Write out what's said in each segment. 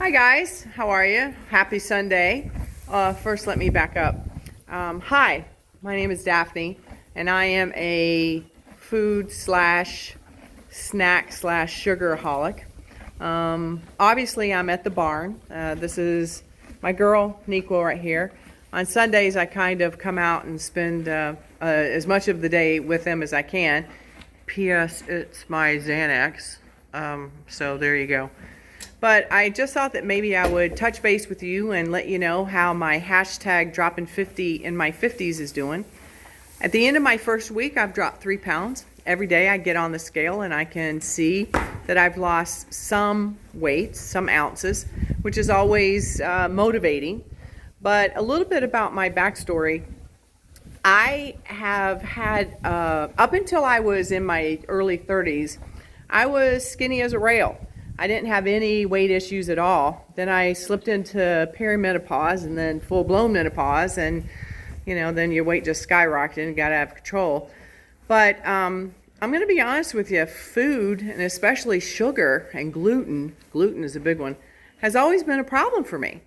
Hi guys, how are you? Happy Sunday. First, let me back up. Hi, my name is Daphne, and I am a food slash snack slash sugaraholic. Obviously, I'm at the barn. This is my girl, Nequa, right here. On Sundays, I kind of come out and spend as much of the day with them as I can. P.S. It's my Xanax, so there you go. But I just thought that maybe I would touch base with you and let you know how my hashtag dropping 50 in my 50s is doing. At the end of my first week, I've dropped 3 pounds. Every day I get on the scale and I can see that I've lost some weight, some ounces, which is always motivating. But a little bit about my backstory. I have had, up until I was in my early 30s, I was skinny as a rail. I didn't have any weight issues at all. Then I slipped into perimenopause and then full-blown menopause, and then your weight just skyrocketed and got out of control. But I'm going to be honest with you, food, and especially sugar and gluten is a big one, has always been a problem for me.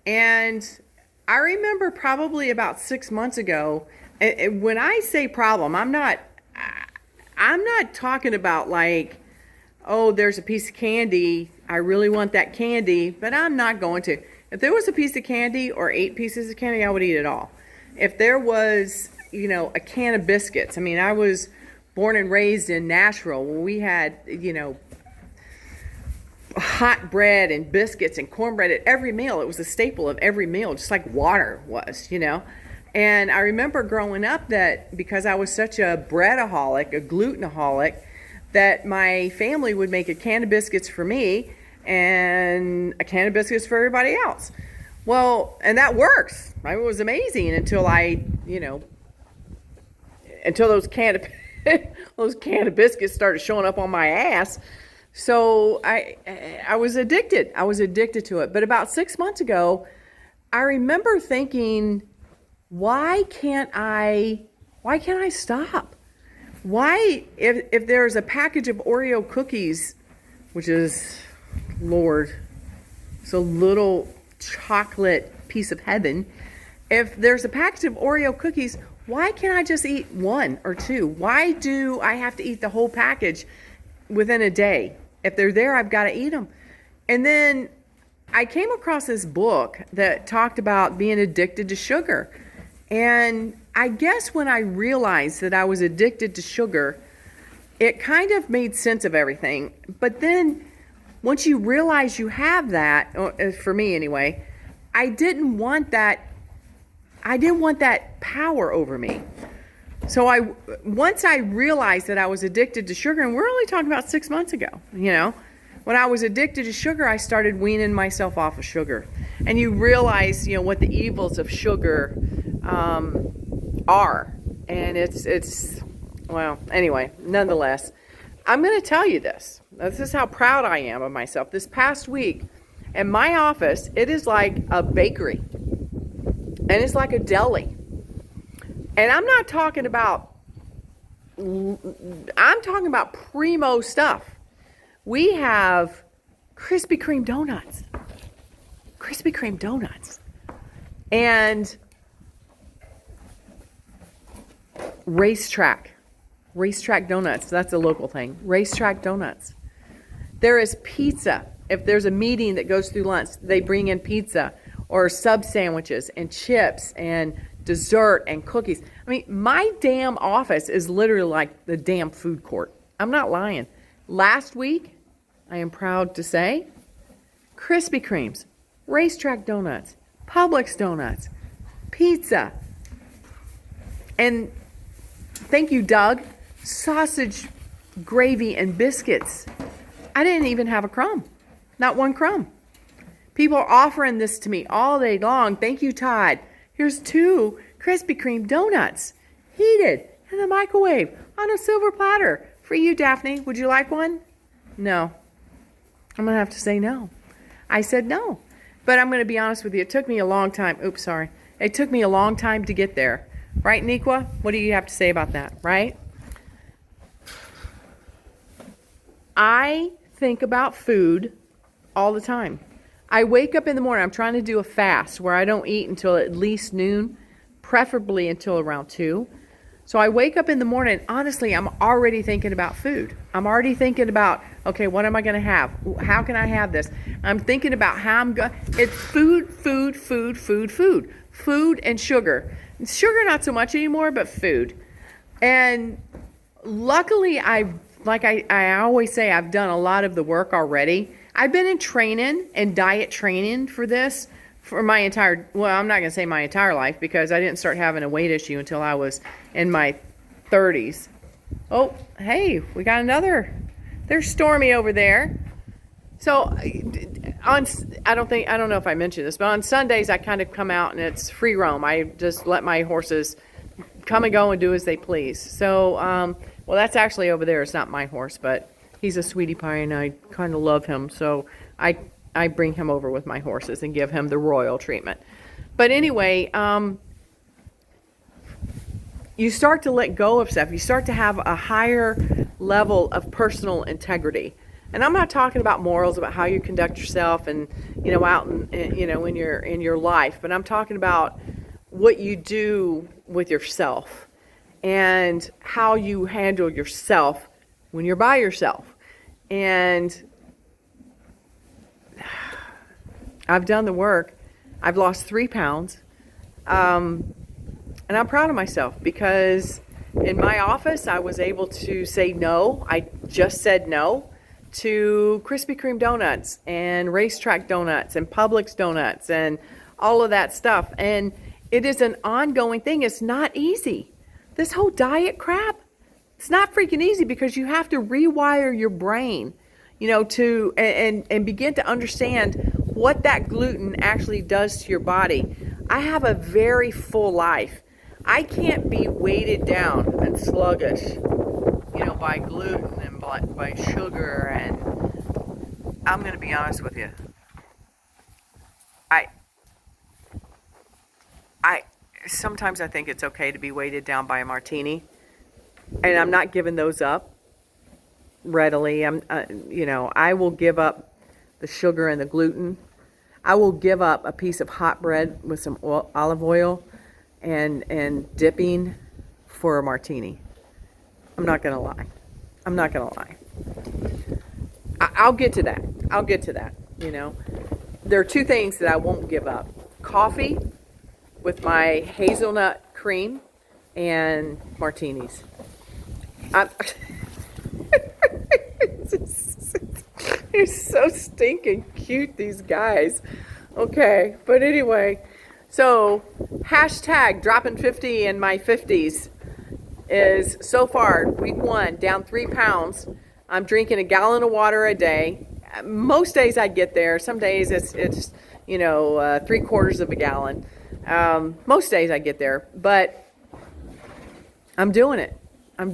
And I remember probably about 6 months ago, when I say problem, I'm not talking about like, oh, there's a piece of candy, I really want that candy, but I'm not going to. If there was a piece of candy or 8 pieces of candy, I would eat it all. If there was, a can of biscuits, I was born and raised in Nashville where we had, hot bread and biscuits and cornbread at every meal. It was a staple of every meal, just like water was, And I remember growing up that because I was such a breadaholic, a glutenaholic, that my family would make a can of biscuits for me and a can of biscuits for everybody else. Well, and that works. It was amazing until until those can of biscuits started showing up on my ass. So I was addicted. I was addicted to it. But about 6 months ago, I remember thinking, why can't I stop? Why, if there's a package of Oreo cookies, which is, Lord, it's a little chocolate piece of heaven. If there's a package of Oreo cookies, why can't I just eat 1 or 2? Why do I have to eat the whole package within a day? If they're there, I've got to eat them. And then I came across this book that talked about being addicted to sugar. And I guess when I realized that I was addicted to sugar, it kind of made sense of everything. But then once you realize you have that, for me anyway, I didn't want that power over me. So once I realized that I was addicted to sugar, and we're only talking about 6 months ago, when I was addicted to sugar, I started weaning myself off of sugar. And you realize, what the evils of sugar are. And it's well, anyway, nonetheless, I'm going to tell you this. This is how proud I am of myself. This past week, in my office, it is like a bakery. And it's like a deli. And I'm talking about primo stuff. We have Krispy Kreme donuts. Krispy Kreme donuts. And Racetrack donuts. That's a local thing. Racetrack donuts. There is pizza. If there's a meeting that goes through lunch, they bring in pizza or sub sandwiches and chips and dessert and cookies. My damn office is literally like the damn food court. I'm not lying. Last week, I am proud to say, Krispy Kremes, Racetrack donuts, Publix donuts, pizza, and thank you, Doug, sausage, gravy, and biscuits. I didn't even have a crumb. Not one crumb. People are offering this to me all day long. Thank you, Todd. Here's 2 Krispy Kreme donuts, heated in the microwave on a silver platter. For you, Daphne. Would you like one? No. I'm going to have to say no. I said no. But I'm going to be honest with you. It took me a long time. Oops, sorry. It took me a long time to get there. Right, Nequa? What do you have to say about that, right? I think about food all the time. I wake up in the morning. I'm trying to do a fast where I don't eat until at least noon, preferably until around 2. So I wake up in the morning, honestly, I'm already thinking about food. I'm already thinking about, okay, what am I going to have? How can I have this? I'm thinking about how I'm going. It's food, food, food, food, food. Food and sugar. Sugar not so much anymore, but food. And luckily, I always say, I've done a lot of the work already. I've been in training and diet training for this for my entire, well, I'm not going to say my entire life, because I didn't start having a weight issue until I was in my 30s. Oh, hey, we got another. There's Stormy over there. So I don't know if I mentioned this, but on Sundays I kind of come out and it's free roam. I just let my horses come and go and do as they please. So, well, that's actually over there. It's not my horse, but he's a sweetie pie and I kind of love him. So I bring him over with my horses and give him the royal treatment. But anyway, you start to let go of stuff. You start to have a higher level of personal integrity. And I'm not talking about morals, about how you conduct yourself and, out in your life, but I'm talking about what you do with yourself and how you handle yourself when you're by yourself. And I've done the work. I've lost 3 pounds. And I'm proud of myself because in my office, I was able to say no. I just said no to Krispy Kreme donuts and Racetrack donuts and Publix donuts and all of that stuff. And it is an ongoing thing. It's not easy. This whole diet crap, it's not freaking easy because you have to rewire your brain, to and begin to understand what that gluten actually does to your body. I have a very full life. I can't be weighted down and sluggish, by gluten and by sugar. And I'm going to be honest with you. Sometimes I think it's okay to be weighted down by a martini, and I'm not giving those up readily. I will give up the sugar and the gluten. I will give up a piece of hot bread with some olive oil and dipping for a martini. I'm not gonna lie. I'll get to that. There are 2 things that I won't give up: coffee with my hazelnut cream and martinis. They're so stinking cute, these guys. Okay, but anyway, so hashtag dropping 50 in my 50s is so far, week 1, down 3 pounds. I'm drinking a gallon of water a day. Most days I get there. Some days it's 3/4 of a gallon. Most days I get there, but I'm doing it. I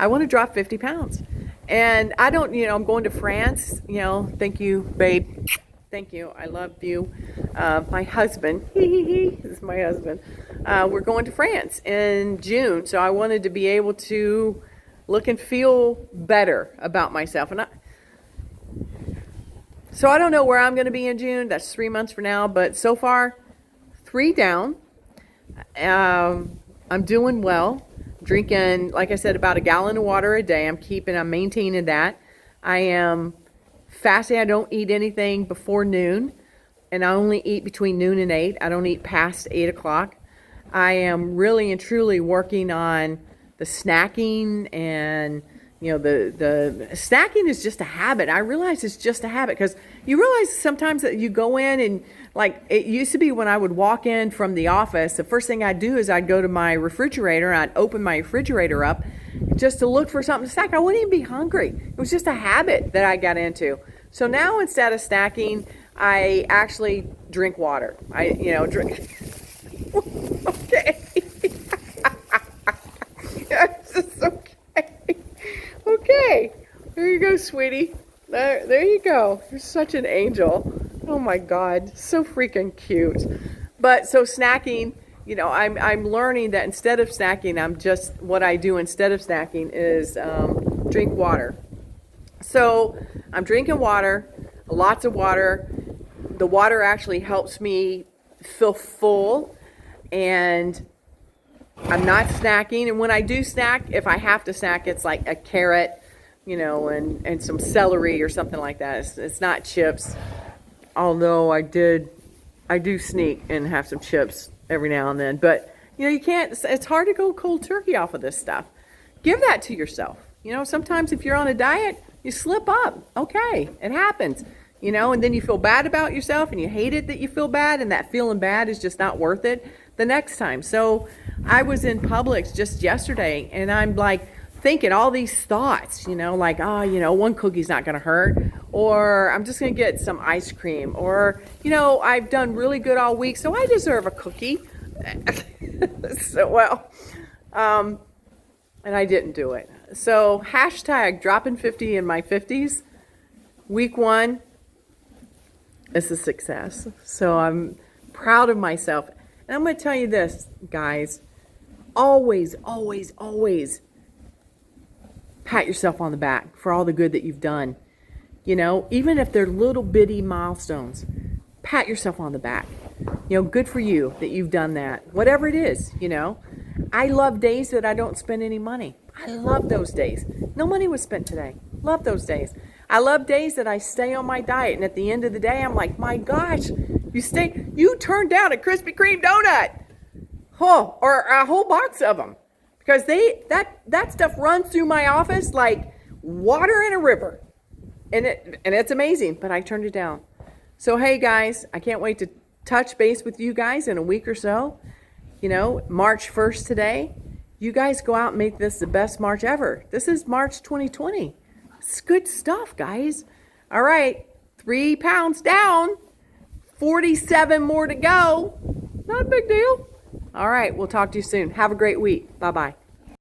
want to drop 50 pounds. And I don't, I'm going to France, thank you, babe. Thank you. I love you. My husband, this is my husband. We're going to France in June. So I wanted to be able to look and feel better about myself. So I don't know where I'm going to be in June. That's 3 months from now. But so far, 3 down. I'm doing well. Drinking, like I said, about a gallon of water a day. I'm maintaining that. I am fasting. I don't eat anything before noon, and I only eat between noon and 8. I don't eat past 8 o'clock. I am really and truly working on the snacking, and the snacking is just a habit. I realize it's just a habit because you realize sometimes that you go in and, like, it used to be when I would walk in from the office, the first thing I'd do is I'd go to my refrigerator and I'd open my refrigerator up just to look for something to snack. I wouldn't even be hungry. It was just a habit that I got into. So now instead of snacking, I actually drink water. Drink. Okay. It's okay. Okay. There you go, sweetie. There you go. You're such an angel. Oh my God, so freaking cute. But so snacking, I'm learning that instead of snacking, what I do instead of snacking is drink water. So I'm drinking water, lots of water. the water actually helps me feel full, and I'm not snacking. And when I do snack, if I have to snack, it's like a carrot, and some celery or something like that. It's not chips, although I do sneak and have some chips every now and then. But you can't. It's hard to go cold turkey off of this stuff. Give that to yourself. Sometimes if you're on a diet, you slip up. Okay, it happens. And then you feel bad about yourself, and you hate it that you feel bad, and that feeling bad is just not worth it the next time. So I was in Publix just yesterday, and I'm like thinking all these thoughts, like, one cookie's not going to hurt, or I'm just going to get some ice cream, or, I've done really good all week, so I deserve a cookie. And I didn't do it. So hashtag dropping 50 in my 50s. Week 1 is a success. So I'm proud of myself. And I'm going to tell you this, guys. Always, always, always pat yourself on the back for all the good that you've done. Even if they're little bitty milestones, pat yourself on the back. Good for you that you've done that. Whatever it is, I love days that I don't spend any money. I love those days. No money was spent today. Love those days. I love days that I stay on my diet, and at the end of the day, I'm like, my gosh, you turned down a Krispy Kreme donut. Or a whole box of them. Because that stuff runs through my office like water in a river. And it's amazing, but I turned it down. So hey guys, I can't wait to touch base with you guys in a week or so. March 1st today. You guys go out and make this the best March ever. This is March 2020. It's good stuff, guys. All right, 3 pounds down, 47 more to go. Not a big deal. All right, we'll talk to you soon. Have a great week. Bye-bye.